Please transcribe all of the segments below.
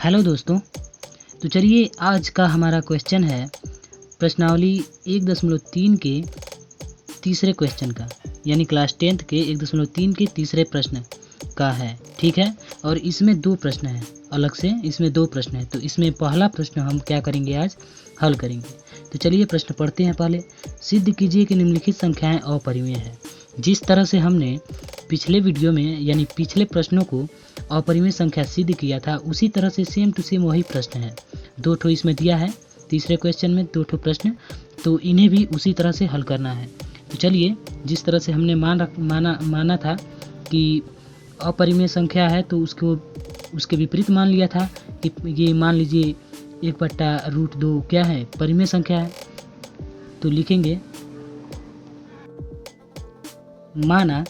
Hello दोस्तों। तो चलिए आज का हमारा क्वेश्चन है प्रश्नावली 1.3 के तीसरे क्वेश्चन का, यानी क्लास 10th के 1.3 के तीसरे प्रश्न का है। ठीक है, और इसमें दो प्रश्न हैं, अलग से इसमें दो प्रश्न हैं। तो इसमें पहला प्रश्न हम क्या करेंगे, आज हल करेंगे। तो चलिए प्रश्न पढ़ते हैं। पहले सिद्ध कीजिए कि निम्नलिखित संख्याएं अपरिमेय है। जिस तरह से हमने पिछले वीडियो में यानी पिछले प्रश्नों को अपरिमेय संख्या सिद्ध किया था, उसी तरह से सेम टू सेम वही प्रश्न है। दो ठो इसमें दिया है, तीसरे क्वेश्चन में दो ठो प्रश्न, तो इन्हें भी उसी तरह से हल करना है। तो चलिए, जिस तरह से हमने माना था कि अपरिमेय संख्या है, तो उसके विपरीत मान लिया था कि ये मान लीजिए 1/√2 क्या है, परिमेय संख्या है। तो लिखेंगे माना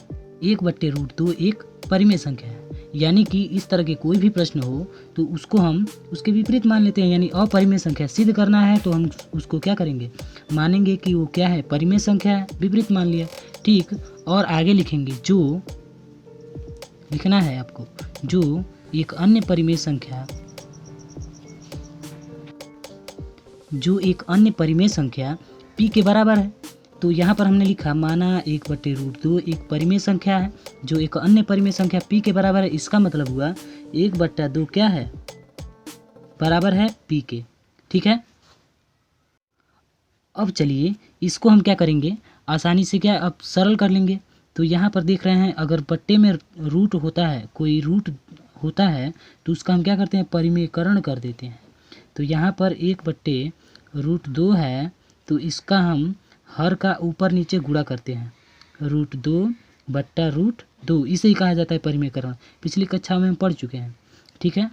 1/√2 एक परिमेय संख्या है। यानी कि इस तरह के कोई भी प्रश्न हो तो उसको हम उसके विपरीत मान लेते हैं, यानी अपरिमेय संख्या सिद्ध करना है तो हम उसको क्या करेंगे, मानेंगे कि वो क्या है, परिमेय संख्या है, विपरीत मान लिया। ठीक, और आगे लिखेंगे जो लिखना है आपको, जो एक अन्य परिमेय संख्या p के बराबर है। तो यहाँ पर हमने लिखा माना 1/√2 एक परिमेय संख्या है जो एक अन्य परिमेय संख्या p के बराबर है। इसका मतलब हुआ 1/2 क्या है, बराबर है p के। ठीक है, अब चलिए इसको हम क्या करेंगे, आसानी से क्या अब सरल कर लेंगे। तो यहाँ पर देख रहे हैं, अगर बट्टे में रूट होता है, कोई रूट होता है, तो उसका हम क्या करते हैं, परिमेयकरण कर देते हैं। तो यहाँ पर 1/√2 है, तो इसका हम हर का ऊपर नीचे गुणा करते हैं, √2/√2, इसे ही कहा जाता है परिमेयकरण। पिछली कक्षा में हम पढ़ चुके हैं। ठीक है,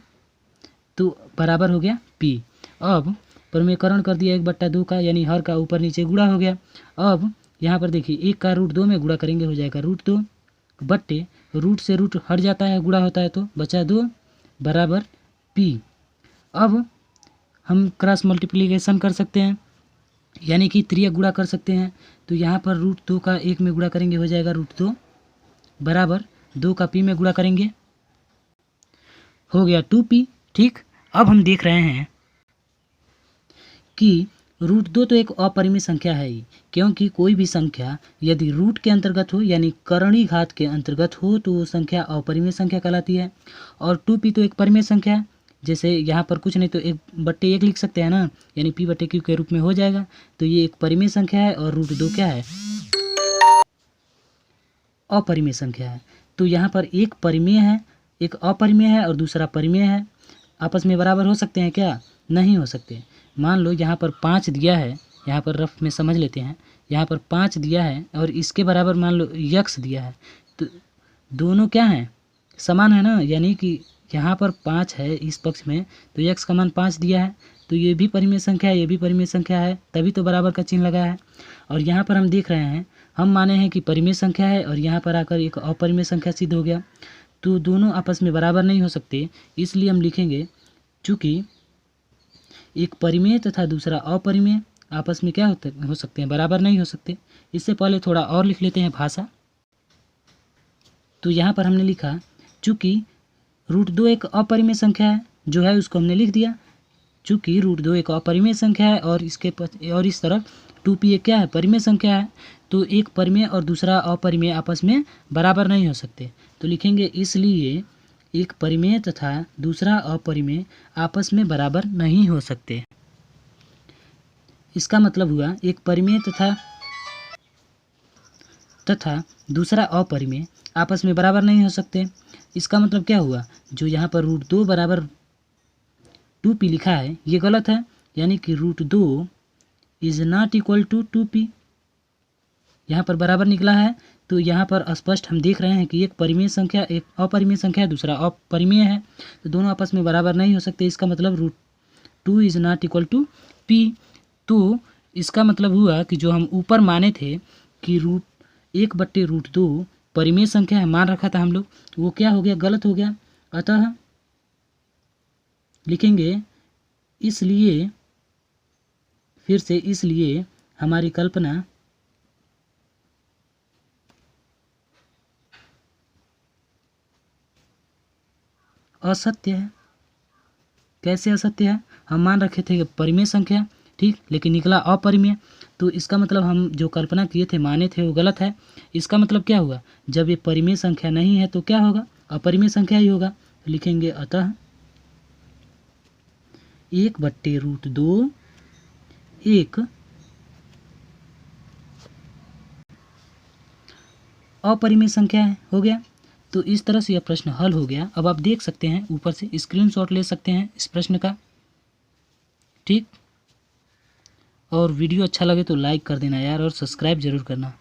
तो बराबर हो गया p। अब परिमेयकरण कर दिया 1/2 का, यानी हर का ऊपर नीचे गुणा हो गया। अब यहाँ पर देखिए 1 का √2 में गुणा करेंगे, हो जाएगा √2 बट्टे रूट से रूट हट जाता है, गुणा होता है तो बचा 2 बराबर p। अब हम क्रॉस मल्टीप्लिकेशन कर सकते हैं, यानी कि त्रियक गुणा कर सकते हैं। तो यहाँ पर √2 का 1 में गुणा करेंगे, हो जाएगा √2 बराबर 2 का p में गुणा करेंगे, हो गया 2p। ठीक, अब हम देख रहे हैं कि √2 तो एक अपरिमेय संख्या है ही, क्योंकि कोई भी संख्या यदि रूट के अंतर्गत हो यानी करणीय घात के अंतर्गत हो तो वो संख्या अपरिमेय संख्या कहलाती है। और 2p तो एक परिमेय संख्या है, जैसे यहाँ पर कुछ नहीं तो 1/1 लिख सकते हैं ना, यानी p/q के रूप में हो जाएगा। तो ये एक परिमेय संख्या है और √2 क्या है, अपरिमेय संख्या है। तो यहाँ पर एक परिमेय है, एक अपरिमेय है और दूसरा परिमेय है, आपस में बराबर हो सकते हैं क्या, नहीं हो सकते। मान लो यहाँ पर 5 दिया है, यहाँ पर रफ में समझ लेते हैं, यहाँ पर 5 दिया है और इसके बराबर मान लो x दिया है, तो दोनों क्या हैं, समान है ना, यानी कि यहाँ पर 5 है इस पक्ष में, तो x का मान 5 दिया है, तो ये भी परिमेय संख्या है, ये भी परिमेय संख्या है, तभी तो बराबर का चिन्ह लगा है। और यहाँ पर हम देख रहे हैं, हम माने हैं कि परिमेय संख्या है और यहाँ पर आकर एक अपरिमेय संख्या सिद्ध हो गया, तो दोनों आपस में बराबर नहीं हो सकते। इसलिए हम लिखेंगे चूँकि एक परिमेय तथा दूसरा अपरिमेय आपस में क्या हो सकते हैं, बराबर नहीं हो सकते। इससे पहले थोड़ा और लिख लेते हैं भाषा। तो यहाँ पर हमने लिखा चूँकि √2 एक अपरिमेय संख्या है, जो है उसको हमने लिख दिया। चूँकि √2 एक अपरिमेय संख्या है और इस तरफ 2p एक क्या है, परिमेय संख्या है, तो एक परिमेय और दूसरा अपरिमेय आपस में बराबर नहीं हो सकते। तो लिखेंगे इसलिए एक परिमेय तथा दूसरा अपरिमेय आपस में बराबर नहीं हो सकते। इसका मतलब हुआ एक परिमेय तथा दूसरा अपरिमेय आपस में बराबर नहीं हो सकते। इसका मतलब क्या हुआ, जो यहाँ पर √2 बराबर 2p लिखा है ये गलत है, यानी कि √2 is not equal to 2p, यहाँ पर बराबर निकला है। तो यहाँ पर स्पष्ट हम देख रहे हैं कि एक परिमेय संख्या एक अपरिमेय संख्या है, दूसरा अपरिमेय है, तो दोनों आपस में बराबर नहीं हो सकते। इसका मतलब √2 is not equal to p। तो इसका मतलब हुआ कि जो हम ऊपर माने थे कि 1/√2 परिमेय संख्या है, मान रखा था हम लोग, वो क्या हो गया, गलत हो गया। अतः लिखेंगे इसलिए, फिर से इसलिए हमारी कल्पना असत्य है। कैसे असत्य है? हम मान रखे थे कि परिमेय संख्या, ठीक, लेकिन निकला अपरिमेय। तो इसका मतलब हम जो कल्पना किए थे, माने थे, वो गलत है। इसका मतलब क्या हुआ? जब ये परिमेय संख्या नहीं है तो क्या होगा? अपरिमेय संख्या ही होगा। तो लिखेंगे अतः 1/√2 एक अपरिमेय संख्या है। हो गया। तो इस तरह से यह प्रश्न हल हो गया। अब आप देख सकते हैं, ऊपर से स्क्रीनशॉट ले सकते हैं इस प्रश्न का, ठीक। और वीडियो अच्छा लगे तो लाइक कर देना यार, और सब्सक्राइब जरूर करना।